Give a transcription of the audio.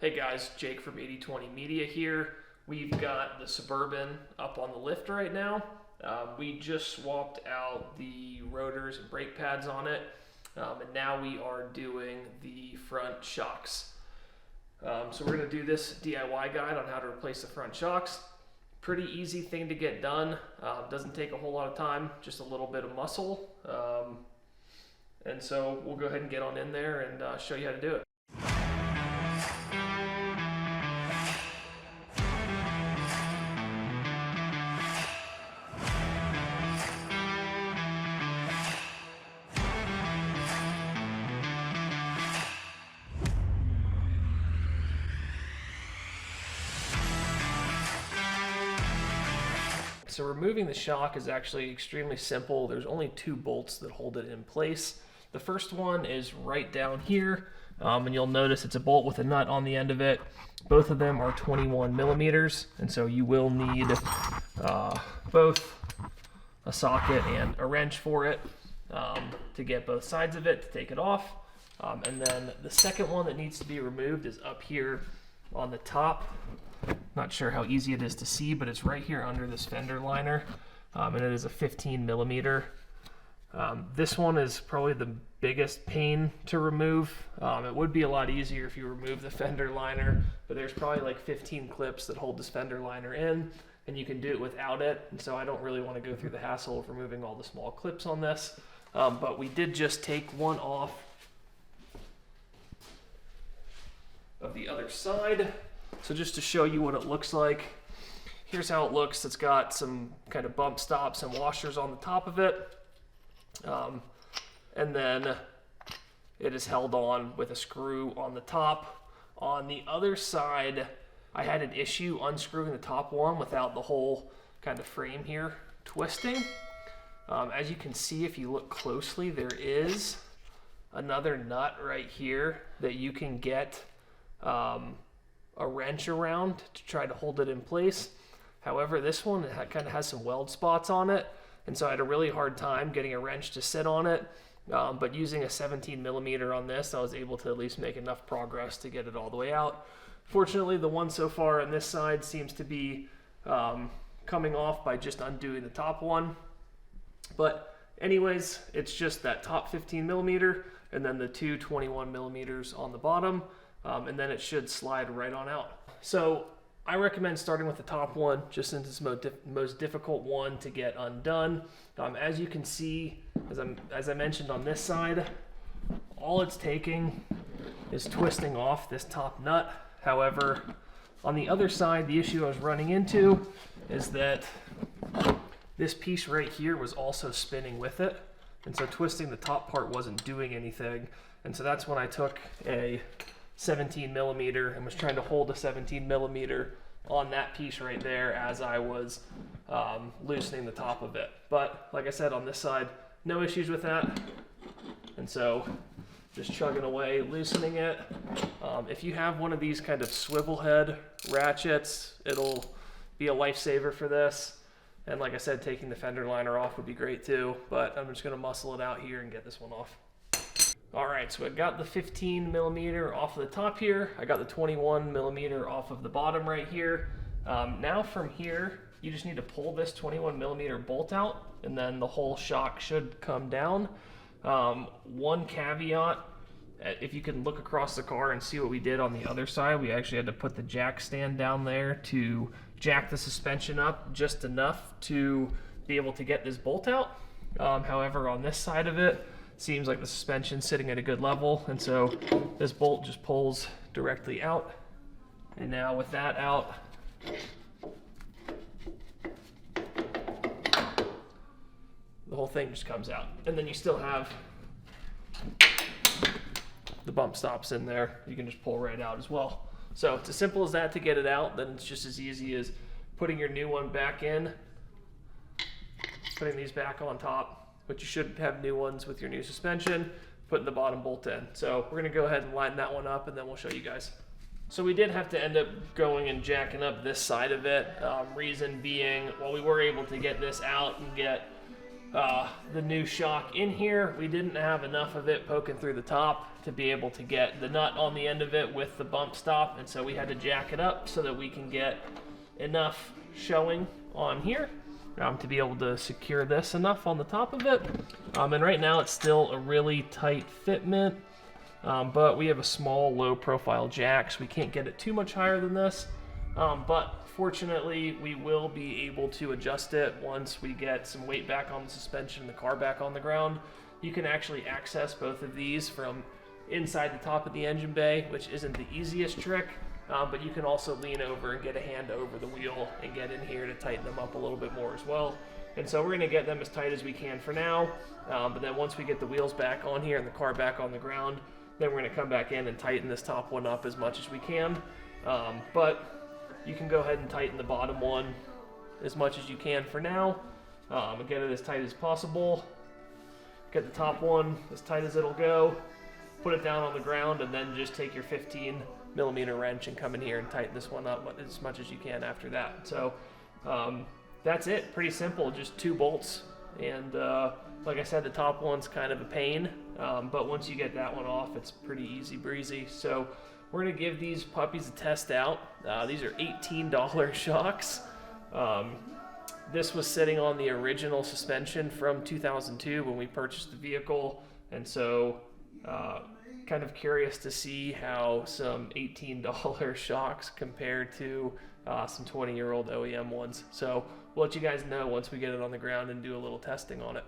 Hey guys, Jake from 8020 Media here. We've got the Suburban up on the lift right now. We just swapped out the rotors and brake pads on it, and now we are doing the front shocks. So we're going to do this DIY guide on how to replace the front shocks. Pretty easy thing to get done. Doesn't take a whole lot of time, just a little bit of muscle. And so we'll go ahead and get on in there and show you how to do it. So removing the shock is actually extremely simple. There's only two bolts that hold it in place. The first one is right down here, and you'll notice it's a bolt with a nut on the end of it. Both of them are 21 millimeters, and so you will need both a socket and a wrench for it to get both sides of it, to take it off. And then the second one that needs to be removed is up here on the top. Not sure how easy it is to see, but it's right here under this fender liner, and it is a 15 millimeter. This one is probably the biggest pain to remove. It would be a lot easier if you remove the fender liner, but there's probably like 15 clips that hold this fender liner in, and you can do it without it, and so I don't really want to go through the hassle of removing all the small clips on this. But we did just take one off of the other side. So just to show you what it looks like, here's how it looks. It's got some kind of bump stops and washers on the top of it. And then it is held on with a screw on the top. On the other side, I had an issue unscrewing the top one without the whole kind of frame here twisting. As you can see, if you look closely, there is another nut right here that you can get a wrench around to try to hold it in place. However, this one kind of has some weld spots on it, and so I had a really hard time getting a wrench to sit on it. But using a 17 millimeter on this, I was able to at least make enough progress to get it all the way out. Fortunately, the one so far on this side seems to be coming off by just undoing the top one. But anyways, it's just that top 15 millimeter and then the two 21 millimeters on the bottom. And then it should slide right on out. So I recommend starting with the top one, just since it's the most difficult one to get undone. As you can see, as I mentioned on this side, all it's taking is twisting off this top nut. However, on the other side, the issue I was running into is that this piece right here was also spinning with it. And so twisting the top part wasn't doing anything. And so that's when I took a 17 millimeter and was trying to hold a 17 millimeter on that piece right there as I was loosening the top of it. But like I said, on this side, no issues with that. And so just chugging away, loosening it. If you have one of these kind of swivel head ratchets, it'll be a lifesaver for this. And like I said, taking the fender liner off would be great too, but I'm just gonna muscle it out here and get this one off. All right, so I got the 15 millimeter off of the top here. I got the 21 millimeter off of the bottom right here. Now from here, you just need to pull this 21 millimeter bolt out, and then the whole shock should come down. One caveat, if you can look across the car and see what we did on the other side, we actually had to put the jack stand down there to jack the suspension up just enough to be able to get this bolt out. However, on this side of it, seems like the suspension's sitting at a good level, and so this bolt just pulls directly out. And now with that out, the whole thing just comes out. And then you still have the bump stops in there. You can just pull right out as well. So it's as simple as that to get it out. Then it's just as easy as putting your new one back in, putting these back on top. But you should have new ones with your new suspension, putting the bottom bolt in. So we're gonna go ahead and line that one up, and then we'll show you guys. So we did have to end up going and jacking up this side of it. Reason being, well, we were able to get this out and get the new shock in here. We didn't have enough of it poking through the top to be able to get the nut on the end of it with the bump stop, and so we had to jack it up so that we can get enough showing on here to be able to secure this enough on the top of it. And right now it's still a really tight fitment, but we have a small low profile jack, so we can't get it too much higher than this. But fortunately, we will be able to adjust it once we get some weight back on the suspension and the car back on the ground. You can actually access both of these from inside the top of the engine bay, which isn't the easiest trick, but you can also lean over and get a hand over the wheel and get in here to tighten them up a little bit more as well. And so we're going to get them as tight as we can for now, but then once we get the wheels back on here and the car back on the ground, then we're going to come back in and tighten this top one up as much as we can. But you can go ahead and tighten the bottom one as much as you can for now, and get it as tight as possible. Get the top one as tight as it'll go, put it down on the ground, and then just take your 15mm wrench and come in here and tighten this one up as much as you can after that. So that's it, pretty simple, just 2 bolts. And like I said, the top one's kind of a pain, but once you get that one off, it's pretty easy breezy. So we're gonna give these puppies a test out. These are $18 shocks. This was sitting on the original suspension from 2002 when we purchased the vehicle, and so kind of curious to see how some $18 shocks compare to some 20-year-old OEM ones. So we'll let you guys know once we get it on the ground and do a little testing on it.